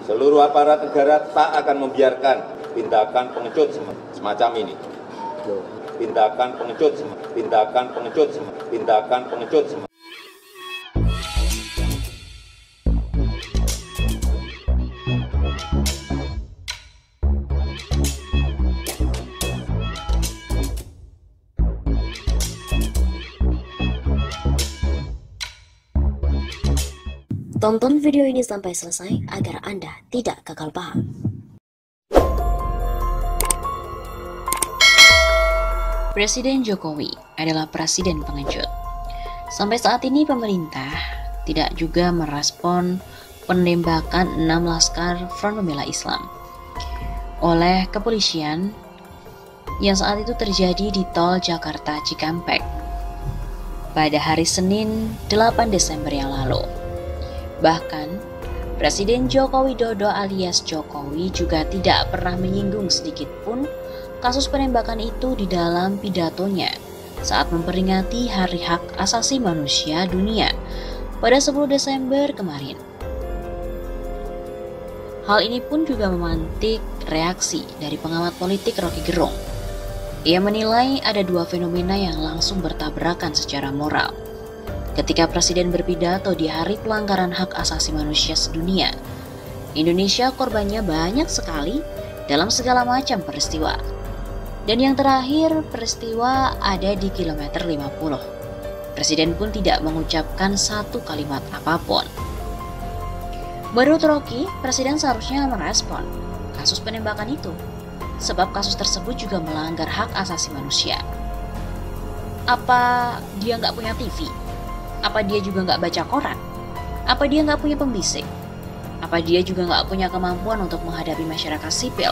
Seluruh aparat negara tak akan membiarkan tindakan pengecut semacam ini. Tindakan pengecut Tonton video ini sampai selesai agar Anda tidak gagal paham. Presiden Jokowi adalah presiden pengecut. Sampai saat ini pemerintah tidak juga merespon penembakan 6 laskar Front Pembela Islam oleh kepolisian yang saat itu terjadi di tol Jakarta Cikampek pada hari Senin 8 Desember yang lalu. Bahkan, Presiden Joko Widodo alias Jokowi juga tidak pernah menyinggung sedikit pun kasus penembakan itu di dalam pidatonya saat memperingati Hari Hak Asasi Manusia Dunia pada 10 Desember kemarin. Hal ini pun juga memantik reaksi dari pengamat politik Rocky Gerung. Ia menilai ada dua fenomena yang langsung bertabrakan secara moral. Ketika Presiden berpidato di Hari Pelanggaran Hak Asasi Manusia Sedunia, Indonesia korbannya banyak sekali dalam segala macam peristiwa. Dan yang terakhir, peristiwa ada di kilometer 50. Presiden pun tidak mengucapkan satu kalimat apapun. Menurut Rocky, Presiden seharusnya merespon kasus penembakan itu, sebab kasus tersebut juga melanggar hak asasi manusia. Apa dia nggak punya TV? Apa dia juga nggak baca koran? Apa dia nggak punya pembisik? Apa dia juga nggak punya kemampuan untuk menghadapi masyarakat sipil?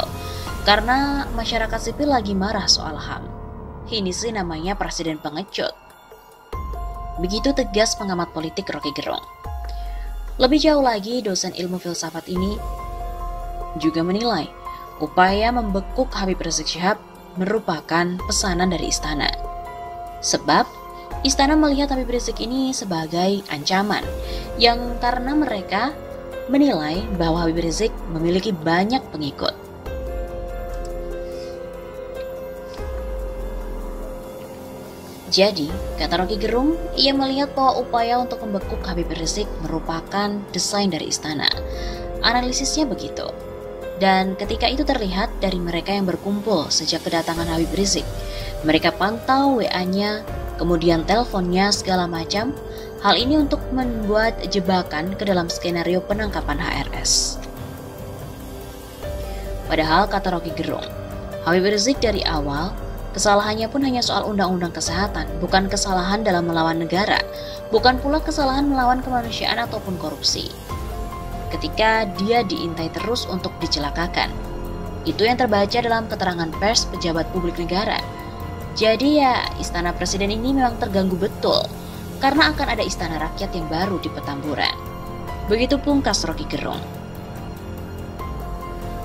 Karena masyarakat sipil lagi marah soal HAM. Ini sih namanya presiden pengecut. Begitu tegas pengamat politik Rocky Gerung. Lebih jauh lagi, dosen ilmu filsafat ini juga menilai upaya membekuk Habib Rizik Syihab merupakan pesanan dari istana. Sebab istana melihat Habib Rizik ini sebagai ancaman yang karena mereka menilai bahwa Habib Rizik memiliki banyak pengikut. Jadi, kata Rocky Gerung, ia melihat bahwa upaya untuk membekuk Habib Rizik merupakan desain dari istana. Analisisnya begitu. Dan ketika itu terlihat dari mereka yang berkumpul sejak kedatangan Habib Rizik, mereka pantau WA-nya, kemudian teleponnya segala macam. Hal ini untuk membuat jebakan ke dalam skenario penangkapan HRS. Padahal kata Rocky Gerung, Habib Rizik dari awal kesalahannya pun hanya soal undang-undang kesehatan, bukan kesalahan dalam melawan negara, bukan pula kesalahan melawan kemanusiaan ataupun korupsi. Ketika dia diintai terus untuk dicelakakan, itu yang terbaca dalam keterangan pers pejabat publik negara. Jadi ya, istana presiden ini memang terganggu betul, karena akan ada istana rakyat yang baru di Petamburan. Begitu pungkas Rocky Gerung.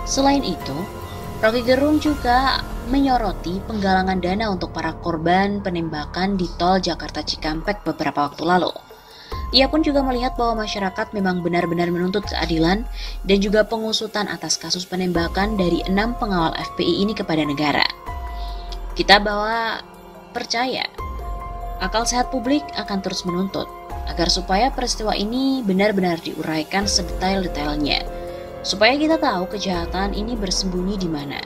Selain itu, Rocky Gerung juga menyoroti penggalangan dana untuk para korban penembakan di tol Jakarta Cikampek beberapa waktu lalu. Ia pun juga melihat bahwa masyarakat memang benar-benar menuntut keadilan dan juga pengusutan atas kasus penembakan dari 6 pengawal FPI ini kepada negara. Kita bahwa percaya akal sehat publik akan terus menuntut agar supaya peristiwa ini benar-benar diuraikan sedetail-detailnya, supaya kita tahu kejahatan ini bersembunyi di mana.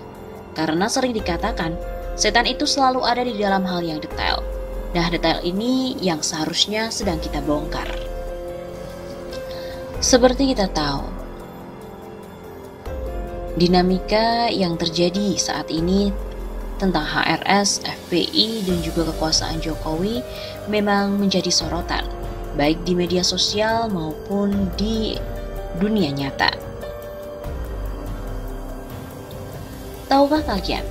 Karena sering dikatakan, setan itu selalu ada di dalam hal yang detail. Nah, detail ini yang seharusnya sedang kita bongkar. Seperti kita tahu, dinamika yang terjadi saat ini tentang HRS, FPI, dan juga kekuasaan Jokowi memang menjadi sorotan, baik di media sosial maupun di dunia nyata. Tahukah kalian,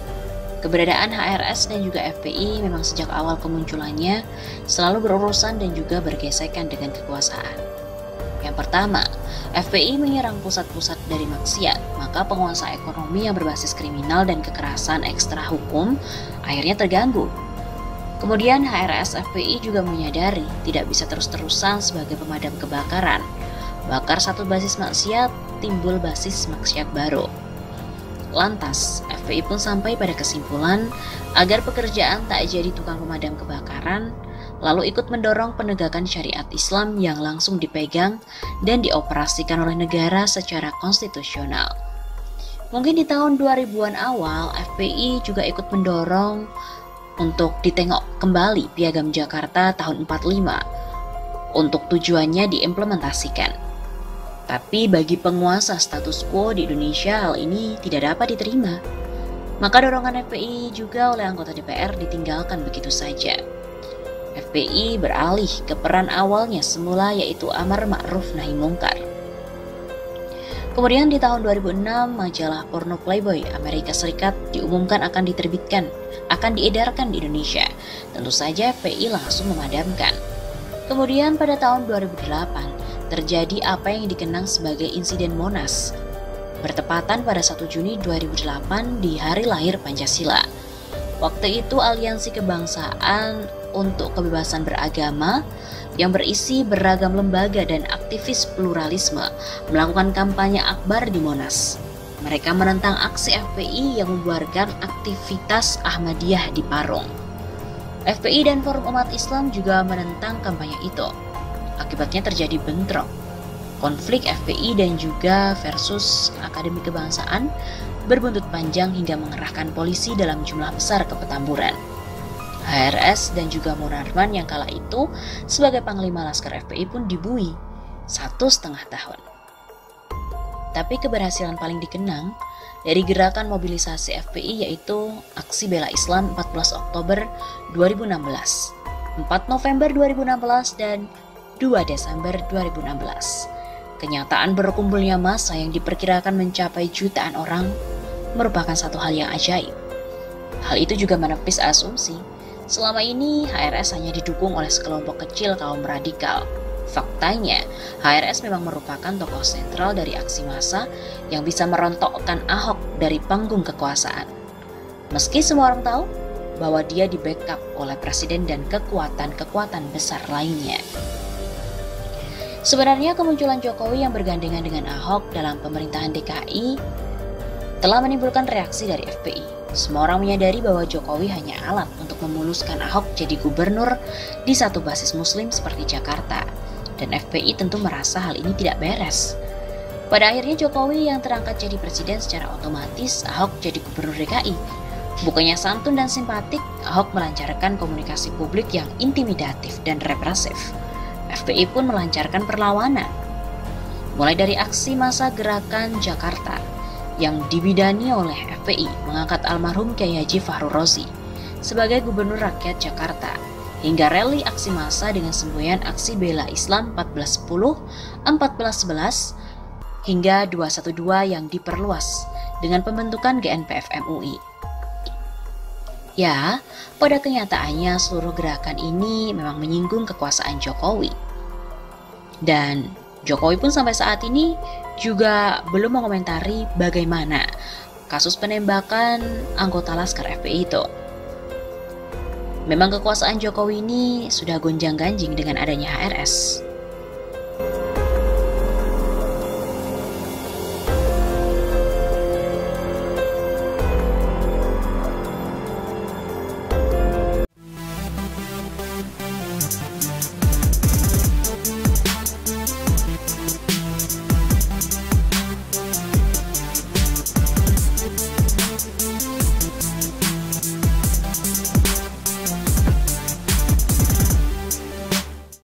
keberadaan HRS dan juga FPI memang sejak awal kemunculannya selalu berurusan dan juga bergesekan dengan kekuasaan. Yang pertama, FPI menyerang pusat-pusat dari maksiat, maka penguasa ekonomi yang berbasis kriminal dan kekerasan ekstra hukum akhirnya terganggu. Kemudian HRS FPI juga menyadari tidak bisa terus-terusan sebagai pemadam kebakaran. Bakar satu basis maksiat timbul basis maksiat baru. Lantas, FPI pun sampai pada kesimpulan agar pekerjaan tak jadi tukang pemadam kebakaran, lalu ikut mendorong penegakan syariat Islam yang langsung dipegang dan dioperasikan oleh negara secara konstitusional. Mungkin di tahun 2000-an awal, FPI juga ikut mendorong untuk ditengok kembali Piagam Jakarta tahun 45 untuk tujuannya diimplementasikan. Tapi bagi penguasa status quo di Indonesia, hal ini tidak dapat diterima. Maka dorongan FPI juga oleh anggota DPR ditinggalkan begitu saja. FPI beralih ke peran awalnya semula, yaitu amar ma'ruf nahi mungkar. Kemudian di tahun 2006, majalah porno Playboy Amerika Serikat diumumkan akan diedarkan di Indonesia. Tentu saja FPI langsung memadamkan. Kemudian pada tahun 2008, terjadi apa yang dikenang sebagai insiden Monas, bertepatan pada 1 Juni 2008 di hari lahir Pancasila. Waktu itu Aliansi Kebangsaan untuk Kebebasan Beragama yang berisi beragam lembaga dan aktivis pluralisme melakukan kampanye akbar di Monas. Mereka menentang aksi FPI yang membuarkan aktivitas Ahmadiyah di Parung. FPI dan Forum Umat Islam juga menentang kampanye itu. Akibatnya terjadi bentrok. Konflik FPI dan juga versus Akademi Kebangsaan berbuntut panjang hingga mengerahkan polisi dalam jumlah besar ke Petamburan. HRS dan juga Munarman yang kala itu sebagai Panglima Laskar FPI pun dibui 1,5 tahun. Tapi keberhasilan paling dikenang dari gerakan mobilisasi FPI yaitu Aksi Bela Islam 14 Oktober 2016, 4 November 2016, dan 2 Desember 2016. Kenyataan berkumpulnya massa yang diperkirakan mencapai jutaan orang merupakan satu hal yang ajaib. Hal itu juga menepis asumsi selama ini HRS hanya didukung oleh sekelompok kecil kaum radikal. Faktanya, HRS memang merupakan tokoh sentral dari aksi massa yang bisa merontokkan Ahok dari panggung kekuasaan. Meski semua orang tahu bahwa dia di-backup oleh presiden dan kekuatan-kekuatan besar lainnya. Sebenarnya kemunculan Jokowi yang bergandengan dengan Ahok dalam pemerintahan DKI telah menimbulkan reaksi dari FPI. Semua orang menyadari bahwa Jokowi hanya alat untuk memuluskan Ahok jadi gubernur di satu basis muslim seperti Jakarta. Dan FPI tentu merasa hal ini tidak beres. Pada akhirnya Jokowi yang terangkat jadi presiden secara otomatis, Ahok jadi gubernur DKI. Bukannya santun dan simpatik, Ahok melancarkan komunikasi publik yang intimidatif dan represif. FPI pun melancarkan perlawanan. Mulai dari aksi massa Gerakan Jakarta yang dibidani oleh FPI mengangkat almarhum Kyai Haji Fahru Rozi sebagai Gubernur Rakyat Jakarta, hingga rally aksi massa dengan semboyan Aksi Bela Islam 1410, 1411, hingga 212 yang diperluas dengan pembentukan GNPF MUI. Ya, pada kenyataannya seluruh gerakan ini memang menyinggung kekuasaan Jokowi. Dan Jokowi pun sampai saat ini juga belum mengomentari bagaimana kasus penembakan anggota Laskar FPI itu. Memang kekuasaan Jokowi ini sudah gonjang-ganjing dengan adanya HRS.